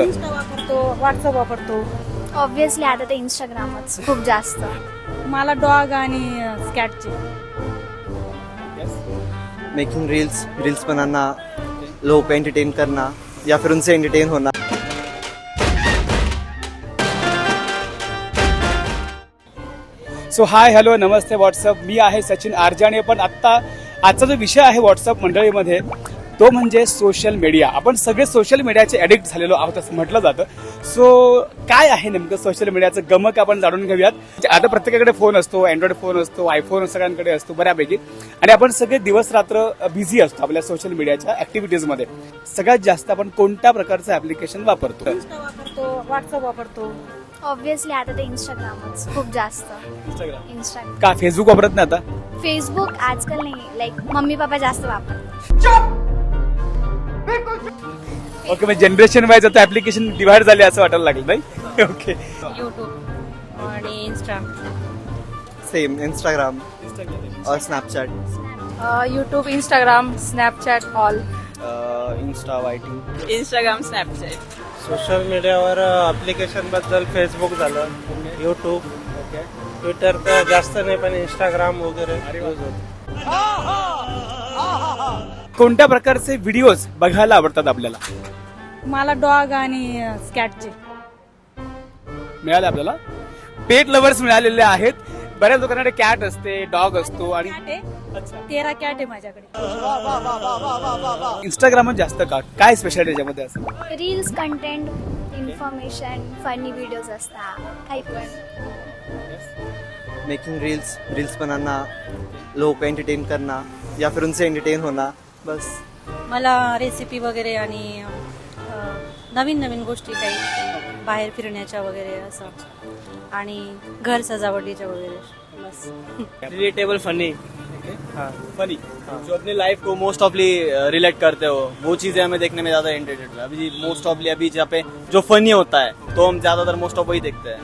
Insta वापरतो, WhatsApp वापरतो. Obviously आता ते इंस्टाग्रामच खूप जास्त. मला डॉग आणि स्कॅटचे. मेकिंग रील्स बनाना, लोगों को एंटरटेन करना या फिर उनसे एंटरटेन होना. सो हाय हॅलो नमस्ते व्हॉट्सअप. मी आहे सचिन आरजे आणि आपण आजचा जो विषय आहे व्हॉट्सअप मंडळीमध्ये तो म्हणजे सोशल मीडिया. आपण सगळे सोशल मीडियाचे ॲडिक्ट झालेलो आहोत असं म्हटलं जातं. सो काय आहे नेमकं सोशल मीडियाचं गमक आपण जाणून घेऊयात. आता प्रत्येकाकडे फोन असतो, अँड्रॉइड फोन असतो, आयफोन सगळ्यांकडे असतो बऱ्यापैकी, आणि आपण सगळे दिवस रात्र बिझी असतो आपल्या सोशल मीडियाच्या ॲक्टिव्हिटीजमध्ये. सगळ्यात जास्त आपण कोणत्या प्रकारचं ॲप्लिकेशन वापरतो? इंस्टा वापरतो, व्हॉट्सअप वापरतो. ऑब्विसली आता ते इंस्टाग्रामच खूप जास्त. इंस्टाग्राम का फेसबुक वापरत नाही आता? फेसबुक आजकाल नाही, लाईक मम्मी पप्पा जास्त वापरतात. ओके, म्हणजे जनरेशन वाईज आता ऍप्लिकेशन डिवाइड झाले असं वाटायला लागलं नाही? ओके. यूट्यूब आणि इंस्टा. सेम इंस्टाग्राम और Snapchat. YouTube, Instagram, Snapchat, all. Insta YT. Instagram, Snapchat. Social मीडियावर ॲप्लिकेशन बद्दल फेसबुक झालं, यूट्यूब, ट्विटर तर जास्त नाही, पण इंस्टाग्राम वगैरे यूज होतं. कोणत्या प्रकारचे व्हिडिओज बघायला आवडतात आपल्याला? मला डॉग आणि स्कॅटचे. मिळाले आपल्याला. पेट लव्हर्स मिळालेले आहेत. बऱ्याच लोकांकडे कॅट असते, डॉग असतो, आणि 13 कॅट आहे माझ्याकडे. इंस्टाग्रामच जास्त का? काय स्पेशल त्याच्यामध्ये असं? Reels, content, information, funny videos असतात, काही पण. मेकिंग रील्स बनाना, लोगों को एंटरटेन करना या फिर उनसे एंटरटेन होना. बस. मला रेसिपी वगैरे आणि नवीन नवीन गोष्टी काही बाहेर फिरण्याच्या वगैरे असं, आणि घर सजावटीच्या वगैरे. बस. Relatable funny. फनी जो अपनी लाइफ को मोस्ट ऑफली रिलेट करते हो, वो चीजें हमें देखने में ज्यादा इंटरेस्टेड है. अभी मोस्ट ऑफली अभी जहाँ पे जो फनी होता है तो हम ज्यादातर मोस्ट ऑफ वही देखते हैं.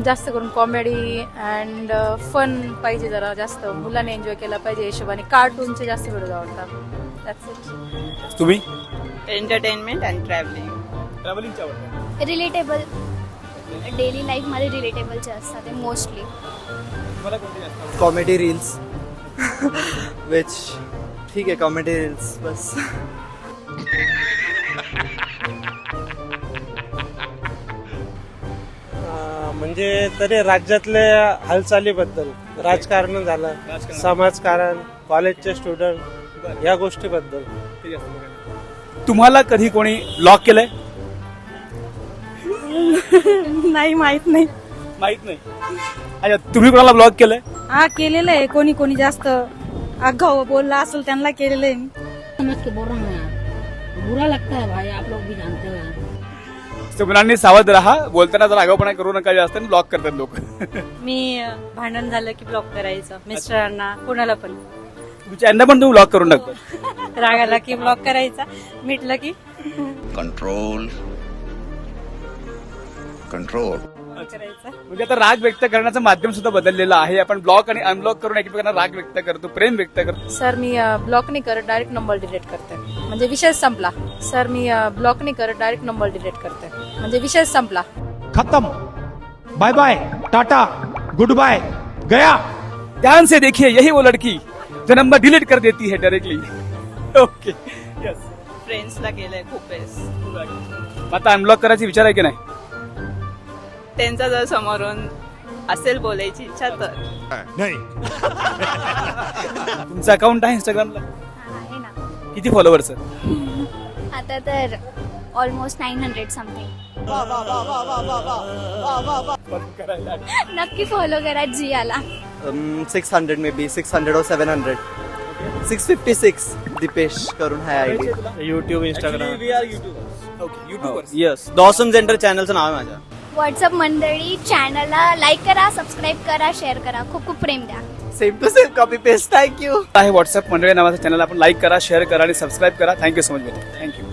जास्त करून कॉमेडी अँड फन पाहिजे, जरा जास्त मुलांनी एन्जॉय केला पाहिजे हिशोबाने. कार्टूनचे जास्त व्हिडिओ आवडतात. That's it. तुम्ही? Entertainment and travelling. ट्रॅव्हलिंगच्या आवडतात. रिलेटेबल, डेली लाईफमध्ये रिलेटेबलचे असतात ते मोस्टली. तुम्हाला कोणती जास्त? Comedy reels. विच ठीक आहे, कॉमेडी रील्स बस. म्हणजे तरी राज्यातल्या हालचालीबद्दल, राजकारण झालं, समाजकारण, कॉलेजचे स्टुडंट, या गोष्टीबद्दल. तुम्हाला कधी कोणी ब्लॉक केलंय? नाही, माहित नाही. माहित नाही. अच्छा, तुम्ही कोणाला ब्लॉक केलंय? हा, केलेलं आहे. कोणी कोणी जास्त आगाऊ बोलला असेल त्यांना केलेलं आहे. समझ के बोल रहा हूँ यार, बुरा लगता है भाई, आप लोग भी जानते हो यार. So, मुलांनी सावध राहा. बोलताना जर आगाऊपणा करू नका, जास्त ब्लॉक करतात लोक. मी भांडण झालं की ब्लॉक करायचं, मिस्टरांना, कोणाला पण. तुमच्या यांना पण तुम्ही ब्लॉक करून टाकता? राग आला की ब्लॉक करायचा, मिटलं की कंट्रोल करायचं. म्हणजे आता राग व्यक्त करण्याचं माध्यम सुद्धा बदललेलं आहे. आपण ब्लॉक आणि अनब्लॉक करून एकमेकांना राग व्यक्त करतो, प्रेम व्यक्त करतो. सर, मी ब्लॉक नाही करत, डायरेक्ट नंबर डिलीट करते. म्हणजे विषय संपला. सर, मी ब्लॉक नहीं करत, डायरेक्ट नंबर डिलीट करते. म्हणजे विषय संपला. खत्म. Bye bye, tata, good bye, गया. ध्यान से देखिए, यही वो लड़की जो नंबर डिलीट कर देती है डायरेक्टली. Okay, yes. फ्रेंड्सला केलंय खूप वेळेस. आता अनब्लॉक करायची विचार आहे की नाही? त्यांचा जर समोरून असेल बोलायची इच्छा तर. नाही. तुमचं अकाउंट आहे इंस्टाग्रामला? आहे ना. किती फॉलोअर्स? आता तर ऑलमोस्ट 900 समथिंग. नक्की फॉलो करा जियाला. 600 मे बी 600 और 700. 656 दीपेश करून है ID. YouTube, Instagram. We are YouTuber. Okay, YouTubers. Yes, the awesome center चॅनलचं नाव आहे माझ्या. व्हॉट्सअप मंडळी, चॅनलला लाईक करा, सबस्क्राईब करा, शेअर करा. खूप खूप प्रेम द्या. Same to same copy paste. Thank you. आहे व्हॉट्सअप मंडळी नावाचं चॅनल. आपण लाईक करा, शेअर करा आणि सबस्क्राईब करा. Thank you so much. थँक्यू.